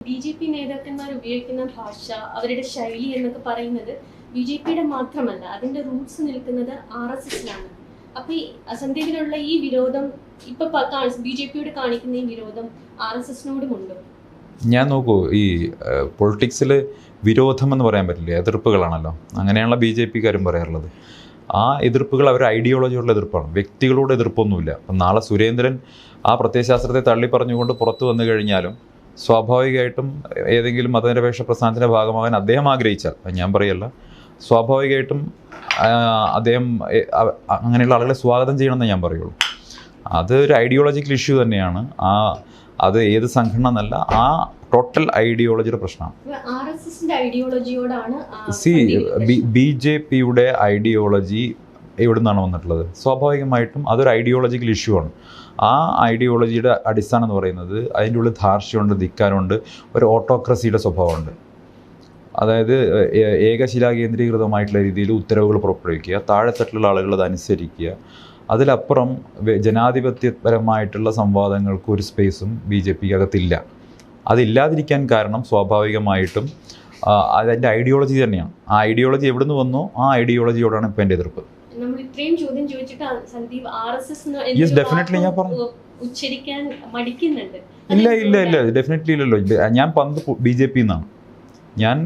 BJP നേതാക്കന്മാർ ഉപയോഗിക്കുന്ന ഭാഷ, അവരുടെ ശൈലി എന്നൊക്കെ പറയുന്നത് ബി.ജെ.പിയുടെ മാത്രമല്ല, അതിന്റെ റൂട്ട്സ് നിൽക്കുന്നത് ആർ.എസ്.എസിലാണ്. അപ്പൊ ഈ സന്ദീപിനുള്ള ഈ വിരോധം ഇപ്പൊ ബി.ജെ.പിയോട് കാണിക്കുന്ന ഈ വിരോധം ആർ.എസ്.എസിനോടും ഉണ്ടോ? ഞാൻ നോക്കൂ, ഈ പൊളിറ്റിക്സിൽ വിരോധം എന്ന് പറയാൻ പറ്റില്ല, എതിർപ്പുകളാണല്ലോ. അങ്ങനെയാണല്ലോ ബി.ജെ.പിക്കാരും പറയാറുള്ളത്. ആ എതിർപ്പുകൾ അവർ ഐഡിയോളജിയുള്ള എതിർപ്പാണ്, വ്യക്തികളോട് എതിർപ്പൊന്നുമില്ല. അപ്പം നാളെ സുരേന്ദ്രൻ ആ പ്രത്യയശാസ്ത്രത്തെ തള്ളിപ്പറഞ്ഞുകൊണ്ട് പുറത്തു വന്നു കഴിഞ്ഞാലും സ്വാഭാവികമായിട്ടും ഏതെങ്കിലും മതനിരപേക്ഷ പ്രസ്ഥാനത്തിൻ്റെ ഭാഗമാകാൻ അദ്ദേഹം ആഗ്രഹിച്ചാൽ, ഞാൻ പറയല്ല, സ്വാഭാവികമായിട്ടും അദ്ദേഹം അങ്ങനെയുള്ള ആളുകളെ സ്വാഗതം ചെയ്യണമെന്ന് ഞാൻ പറയുള്ളൂ. അത് ഒരു ഐഡിയോളജിക്കൽ ഇഷ്യൂ തന്നെയാണ്. അത് ഏത് സംഘടന എന്നല്ല, ആ ടോട്ടൽ ഐഡിയോളജിയുടെ പ്രശ്നമാണ്. ബി.ജെ.പിയുടെ ഐഡിയോളജി എവിടെ നിന്നാണ് വന്നിട്ടുള്ളത്? സ്വാഭാവികമായിട്ടും അതൊരു ഐഡിയോളജിക്കൽ ഇഷ്യൂ ആണ്. ആ ഐഡിയോളജിയുടെ അടിസ്ഥാനം എന്ന് പറയുന്നത് അതിൻ്റെ ഉള്ളിൽ ധാർഷ്ട്യമുണ്ട്, ധിക്കാരമുണ്ട്, ഒരു ഓട്ടോക്രസിയുടെ സ്വഭാവമുണ്ട്. അതായത് ഏകശിലാ കേന്ദ്രീകൃതമായിട്ടുള്ള രീതിയിൽ ഉത്തരവുകൾ പുറപ്പെടുവിക്കുക, താഴെത്തട്ടിലുള്ള ആളുകൾ അത് അനുസരിക്കുക. അതിലപ്പുറം ജനാധിപത്യപരമായിട്ടുള്ള സംവാദങ്ങൾക്ക് ഒരു സ്പേസും ബി.ജെ.പിക്ക് അകത്തില്ല. അതില്ലാതിരിക്കാൻ കാരണം സ്വാഭാവികമായിട്ടും അതിൻ്റെ ഐഡിയോളജി തന്നെയാണ്. ആ ഐഡിയോളജി എവിടെ നിന്ന് വന്നോ ആ ഐഡിയോളജിയോടാണ് ഇപ്പം എൻ്റെ എതിർപ്പ്. Yes, definitely. ഞാൻ പറഞ്ഞു ഇല്ല, ഡെഫിനറ്റ്ലി ഇല്ലല്ലോ. ഞാൻ പറഞ്ഞത് ബി.ജെ.പി എന്നാണ്. ഞാൻ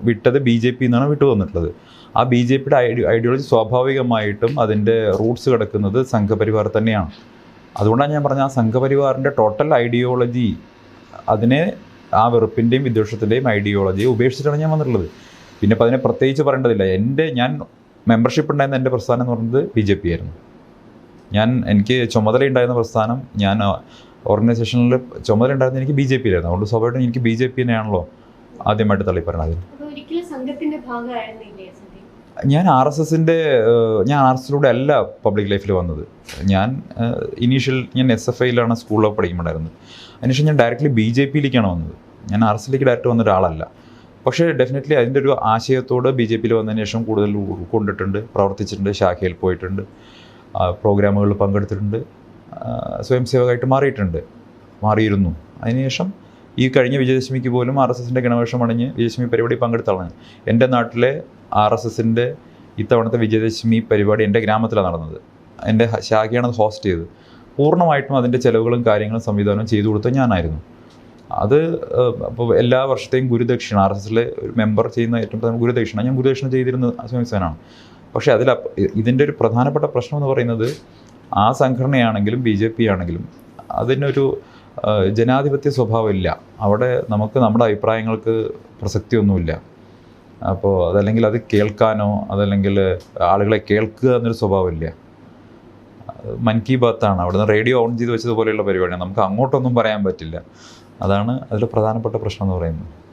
വിട്ടത് ബി.ജെ.പി എന്നാണ് വിട്ടു വന്നിട്ടുള്ളത്. ആ ബി.ജെ.പിയുടെ ഐഡിയോളജി സ്വാഭാവികമായിട്ടും അതിൻ്റെ റൂട്ട്സ് കിടക്കുന്നത് സംഘപരിവാർ തന്നെയാണ്. അതുകൊണ്ടാണ് ഞാൻ പറഞ്ഞ ആ സംഘപരിവാറിൻ്റെ ടോട്ടൽ ഐഡിയോളജി, അതിനെ ആ വെറുപ്പിൻ്റെയും വിദ്വേഷത്തിൻ്റെയും ഐഡിയോളജിയെ ഉപേക്ഷിച്ചിട്ടാണ് ഞാൻ വന്നിട്ടുള്ളത്. പിന്നെ ഇപ്പം അതിനെ പ്രത്യേകിച്ച് പറയേണ്ടതില്ല. ഞാൻ മെമ്പർഷിപ്പ് ഉണ്ടായിരുന്ന എൻ്റെ പ്രസ്ഥാനം എന്ന് പറയുന്നത് ബി.ജെ.പി ആയിരുന്നു. എനിക്ക് ചുമതല ഉണ്ടായിരുന്ന പ്രസ്ഥാനം, ഞാൻ ഓർഗനൈസേഷനിൽ ചുമതല ഉണ്ടായിരുന്നത് എനിക്ക് ബി.ജെ.പിയിലായിരുന്നു. അതുകൊണ്ട് സ്വാഭാവികമായിട്ടും എനിക്ക് ബി.ജെ.പി തന്നെയാണല്ലോ ആദ്യമായിട്ട് തള്ളിപ്പറയണത്. ഞാൻ ആർ.എസ്.എസിലൂടെ അല്ല പബ്ലിക് ലൈഫിൽ വന്നത്. ഞാൻ എസ്.എഫ്.ഐയിലാണ് സ്കൂളിൽ പഠിക്കുമ്പോണ്ടായിരുന്നത്. അതിനുശേഷം ഞാൻ ഡയറക്റ്റ്ലി ബി.ജെ.പിയിലേക്കാണ് വന്നത്. ഞാൻ ആർ.എസ്.ലേക്ക് ഡയറക്റ്റ് വന്ന ഒരാളല്ല. പക്ഷേ ഡെഫിനറ്റ്ലി അതിൻ്റെ ഒരു ആശയത്തോട് ബി.ജെ.പിയിൽ വന്നതിന് ശേഷം കൂടുതൽ ഉൾക്കൊണ്ടിട്ടുണ്ട്, പ്രവർത്തിച്ചിട്ടുണ്ട്, ശാഖയിൽ പോയിട്ടുണ്ട്, പ്രോഗ്രാമുകളിൽ പങ്കെടുത്തിട്ടുണ്ട്, സ്വയം സേവകമായിട്ട് മാറിയിരുന്നു. അതിനുശേഷം ഈ കഴിഞ്ഞ വിജയദശമിക്ക് പോലും ആർ.എസ്.എസിൻ്റെ ഗണവേഷം അണിഞ്ഞ് വിജയദശമി പരിപാടി പങ്കെടുത്താണ്. എൻ്റെ നാട്ടിലെ ആർ.എസ്.എസിൻ്റെ ഇത്തവണത്തെ വിജയദശമി പരിപാടി എൻ്റെ ഗ്രാമത്തിലാണ് നടന്നത്. എൻ്റെ ശാഖയാണ് അത് ഹോസ്റ്റ് ചെയ്തത്. പൂർണ്ണമായിട്ടും അതിൻ്റെ ചിലവുകളും കാര്യങ്ങളും സംവിധാനവും ചെയ്തു കൊടുത്തത് ഞാനായിരുന്നു. അത് അപ്പോൾ എല്ലാ വർഷത്തെയും ഗുരുദക്ഷിണ, ആർ.എസ്.എസിലെ ഒരു മെമ്പർ ചെയ്യുന്ന ഏറ്റവും പ്രധാന ഗുരുദക്ഷിണ, ഞാൻ ഗുരുദക്ഷിണ ചെയ്തിരുന്ന സ്വയംസേനാണ്. പക്ഷേ ഇതിൻ്റെ ഒരു പ്രധാനപ്പെട്ട പ്രശ്നം എന്ന് പറയുന്നത് ആ സംഘടനയാണെങ്കിലും ബി.ജെ.പി ആണെങ്കിലും അതിനൊരു ജനാധിപത്യ സ്വഭാവമില്ല. അവിടെ നമുക്ക് നമ്മുടെ അഭിപ്രായങ്ങൾക്ക് പ്രസക്തിയൊന്നുമില്ല. അപ്പോൾ അതല്ലെങ്കിൽ അത് കേൾക്കാനോ അതല്ലെങ്കിൽ ആളുകളെ കേൾക്കുക എന്നൊരു സ്വഭാവമില്ല. മൻ കി ബാത്താണ്, അവിടെ നിന്ന് റേഡിയോ ഓൺ ചെയ്ത് വെച്ചതുപോലെയുള്ള പരിപാടിയാണ്. നമുക്ക് അങ്ങോട്ടൊന്നും പറയാൻ പറ്റില്ല. അതാണ് അതിൽ പ്രധാനപ്പെട്ട പ്രശ്നം എന്ന് പറയുന്നത്.